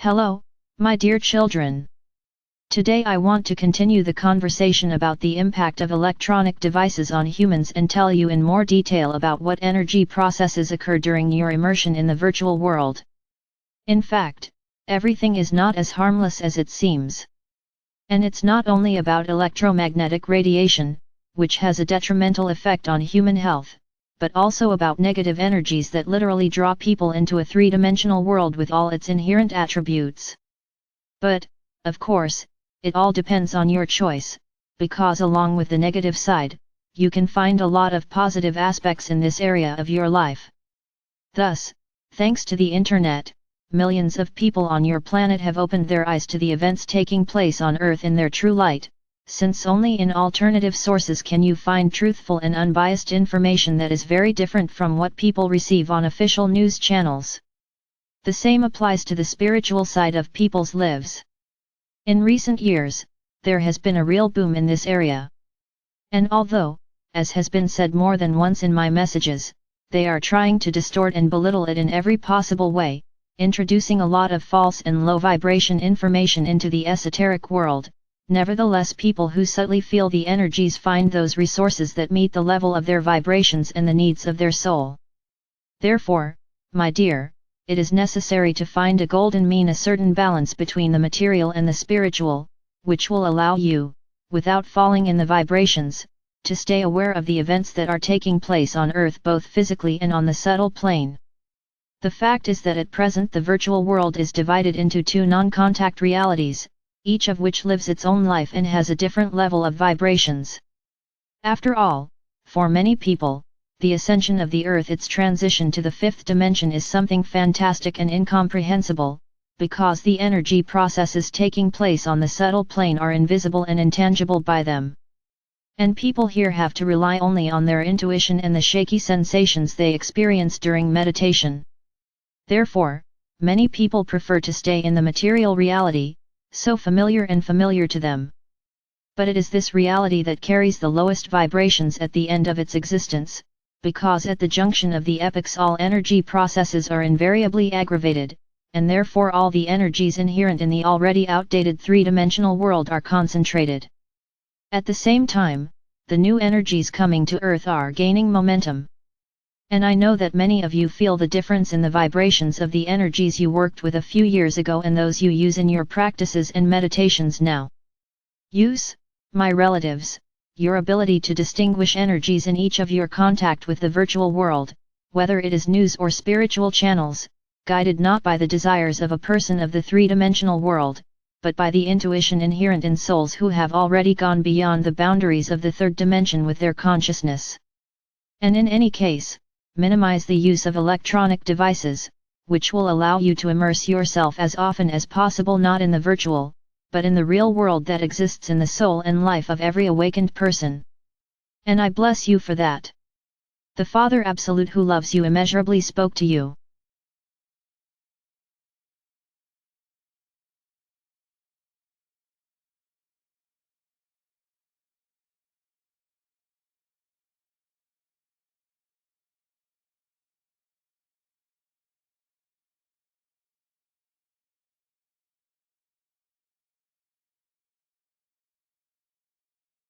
Hello, my dear children. Today I want to continue the conversation about the impact of electronic devices on humans and tell you in more detail about what energy processes occur during your immersion in the virtual world. In fact, everything is not as harmless as it seems. And it's not only about electromagnetic radiation, which has a detrimental effect on human health, but also about negative energies that literally draw people into a three-dimensional world with all its inherent attributes. But, of course, it all depends on your choice, because along with the negative side, you can find a lot of positive aspects in this area of your life. Thus, thanks to the internet, millions of people on your planet have opened their eyes to the events taking place on Earth in their true light, since only in alternative sources can you find truthful and unbiased information that is very different from what people receive on official news channels. The same applies to the spiritual side of people's lives. In recent years, there has been a real boom in this area. And although, as has been said more than once in my messages, they are trying to distort and belittle it in every possible way, introducing a lot of false and low vibration information into the esoteric world, nevertheless people who subtly feel the energies find those resources that meet the level of their vibrations and the needs of their soul. Therefore, my dear, it is necessary to find a golden mean, a certain balance between the material and the spiritual, which will allow you, without falling in the vibrations, to stay aware of the events that are taking place on Earth both physically and on the subtle plane. The fact is that at present the virtual world is divided into two non-contact realities, each of which lives its own life and has a different level of vibrations. After all, for many people, the ascension of the Earth, its transition to the fifth dimension, is something fantastic and incomprehensible, because the energy processes taking place on the subtle plane are invisible and intangible by them. And people here have to rely only on their intuition and the shaky sensations they experience during meditation. Therefore, many people prefer to stay in the material reality, so familiar and familiar to them. But it is this reality that carries the lowest vibrations at the end of its existence, because at the junction of the epochs all energy processes are invariably aggravated, and therefore all the energies inherent in the already outdated three-dimensional world are concentrated. At the same time, the new energies coming to Earth are gaining momentum. And I know that many of you feel the difference in the vibrations of the energies you worked with a few years ago and those you use in your practices and meditations now. Use, my relatives, your ability to distinguish energies in each of your contact with the virtual world, whether it is news or spiritual channels, guided not by the desires of a person of the three-dimensional world, but by the intuition inherent in souls who have already gone beyond the boundaries of the third dimension with their consciousness. And in any case, minimize the use of electronic devices, which will allow you to immerse yourself as often as possible not in the virtual, but in the real world that exists in the soul and life of every awakened person. And I bless you for that. The Father Absolute who loves you immeasurably spoke to you.